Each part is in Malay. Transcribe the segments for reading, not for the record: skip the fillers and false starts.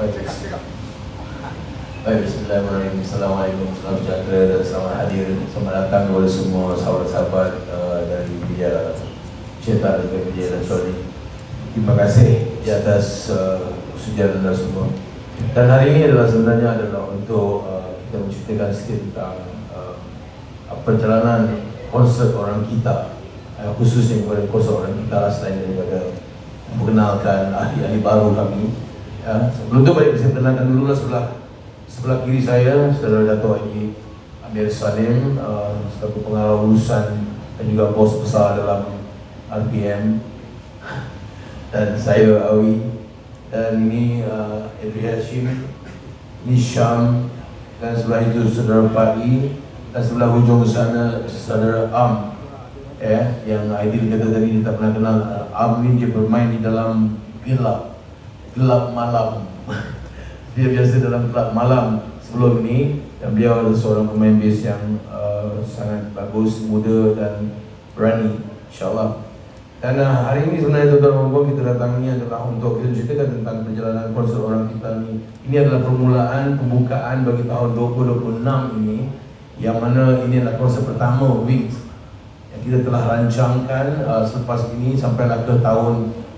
Baik, bismillahirrahmanirrahim. Assalamualaikum, salam sejahtera dan selamat hadir. Selamat datang kepada semua sahabat-sahabat dari media cetak dan media elektronik. Terima kasih di atas persetujuan anda semua. Dan hari ini sebenarnya adalah untuk kita menceritakan sikit tentang perjalanan konsert orang kita, khususnya kepada konsert orang kita selain daripada mengenalkan ahli-ahli baru kami. Sebelum itu baik saya kenalkan dulu sebelah kiri saya Saudara Dato' Haji Amir Salim, selaku pengarah urusan dan juga bos besar dalam RPM, dan saya Awi, dan ini Edri Hashim, ini Syam, dan sebelah itu Saudara Pai, dan sebelah hujung sana Saudara Am, yang Aidil kata tadi dia tak pernah kenal. Am ni dia bermain di dalam gelap malam. Dia biasa dalam gelap malam sebelum ini, dan beliau adalah seorang pemain bass yang sangat bagus, muda dan berani, insyaAllah. Dan hari ini sebenarnya tuan-tuan dan puan, kita datang ini adalah untuk kita ceritakan tentang perjalanan konsert orang kita ni. Ini adalah permulaan pembukaan bagi tahun 2026 ini, yang mana ini adalah konsert pertama Wings yang kita telah rancangkan selepas ini sampailah ke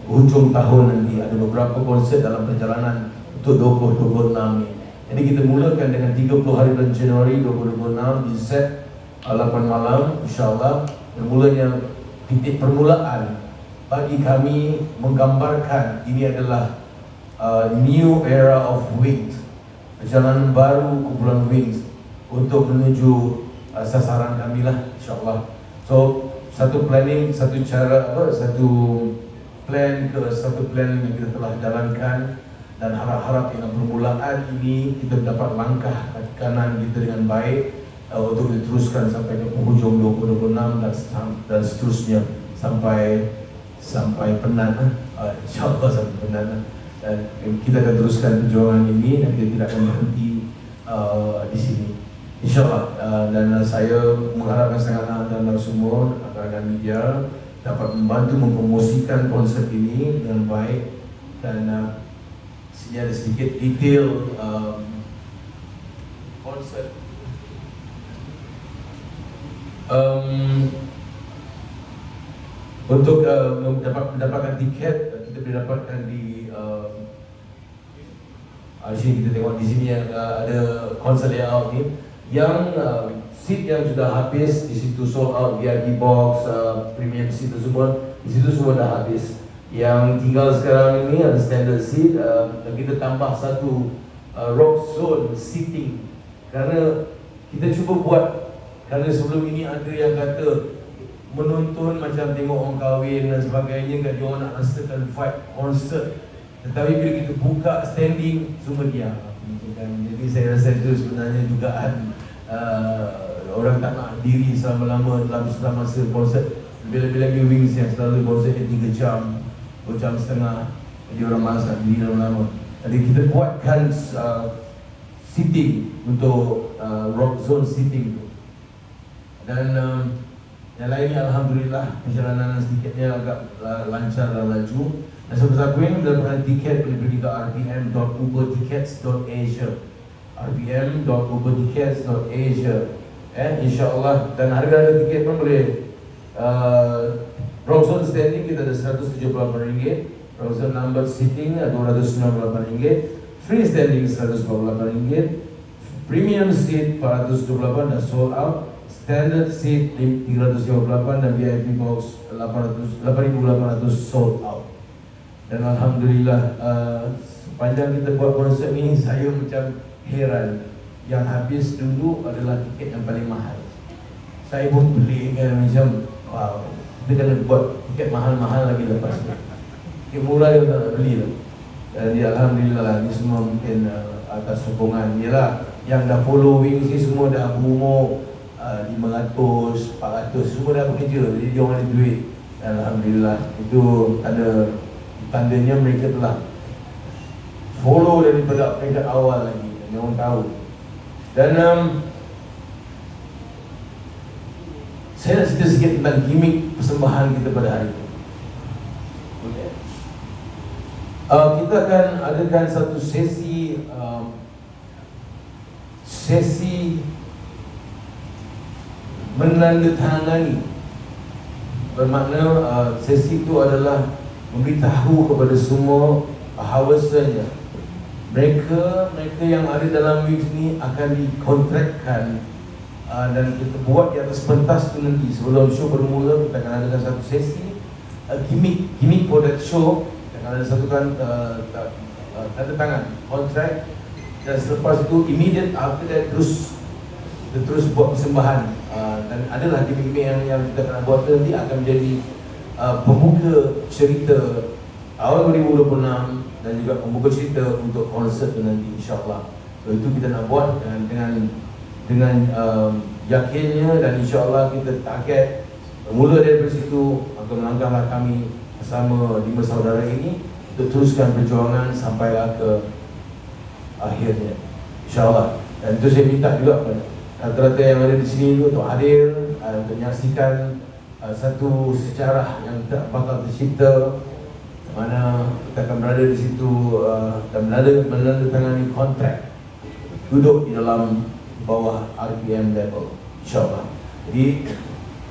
hujung tahun nanti. Ada beberapa konsert dalam perjalanan untuk 2026 ni. Jadi kita mulakan dengan 30 hari bulan Januari 2026 di set 8 malam, insyaAllah. Dan mulanya titik permulaan bagi kami menggambarkan ini adalah new era of Wings, perjalanan baru kumpulan Wings untuk menuju sasaran kami lah, insyaAllah. So satu planning, satu plan yang kita telah jalankan, dan harap-harap dengan permulaan ini kita dapat langkah kaki kanan kita dengan baik untuk diteruskan sampai ke penghujung 2026 dan seterusnya sampai Penan, insyaAllah sampai Penan. Dan kita akan teruskan perjuangan ini dan kita tidak akan berhenti di sini, insyaAllah. Dan saya mengharapkan sangat anda semua, rakan media, dapat membantu mempromosikan konsert ini dengan baik. Dan sini ada sedikit detail konsert. Untuk mendapatkan tiket, kita boleh dapatkan di sini. Kita tengok di sini ada konsert layout ni, yang seat yang sudah habis di situ sold out, VIP box, premium seat itu semua di situ semua dah habis. Yang tinggal sekarang ini ada standard seat, dan kita tambah satu rock zone seating, kerana kita cuba buat, kerana sebelum ini ada yang kata menonton macam tengok orang kahwin dan sebagainya, kat dia orang nak rasakan vibe konsert. Tetapi bila kita buka standing, semua diam. Jadi saya rasa itu sebenarnya dugaan orang tak nak diri selama-lama dalam masa konsert. Bila-bila lagi Wings yang selalu konsertnya 3 jam, 2 jam setengah, jadi orang malas nak diri lama-lama. Jadi kita buatkan seating untuk rock zone seating tu. Dan yang lainnya alhamdulillah perjalanan sedikitnya agak lancar dan laju. Dan sahabat-sahabat yang mendapatkan tiket boleh pergi ke rpm.ubertickets.asia, rpm.ubertickets.asia, insyaAllah. Dan harga tiket pun boleh rock zone standing kita ada RM178, rock zone number seating RM298, free standing RM148, premium seat RM428 dan sold out, standard seat RM358 dan VIP box RM8,800 sold out. Dan alhamdulillah sepanjang kita buat konsert ni, saya macam heran, yang habis dulu adalah tiket yang paling mahal. Saya pun beli kan, macam wow, kita kena buat tiket mahal-mahal lagi lepas ni. Tiket murah yang tak nak beli lah. Dan alhamdulillah lah, ni semua mungkin atas sokongan. Yalah, yang dah follow Wings ni semua dah berumur 500, 400, semua dah bekerja, jadi dia orang ada duit. Dan alhamdulillah, itu ada tandanya mereka telah follow daripada peringkat awal lagi, dia orang tahu. Dan saya nak cerita sikit tentang gimmick persembahan kita pada hari itu. Kita akan adakan satu sesi menandatangani. Bermakna sesi itu adalah memberitahu kepada semua bahawasanya mereka yang ada dalam mix ni akan dikontrakkan, dan kita buat di atas pentas tu nanti. Sebelum show bermula, kita akan adakan satu sesi gimmick for that show. Kita akan ada satu tanda tangan kontrak, dan selepas itu immediate after that terus buat persembahan, dan adalah gimmick yang kita akan buat nanti akan menjadi pembuka cerita awal 2026 dan juga pembuka cerita untuk konsert nanti, insyaAllah. So itu kita nak buat dengan yakinnya, dan insyaAllah kita target bermula dari situ akan melangkahlah kami bersama 5 saudara ini untuk teruskan perjuangan sampailah ke akhirnya, insyaAllah. Dan itu saya minta juga kepada rata-rata yang ada di sini itu untuk hadir, untuk menyaksikan satu sejarah yang tak bakal tercipta, mana kita akan berada di situ dan menandatangani kontrak, duduk di dalam bawah RPM level, insyaAllah. Jadi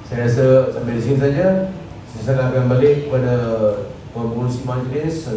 saya rasa sampai di sini saja. Saya akan balik kepada pengurusi majlis.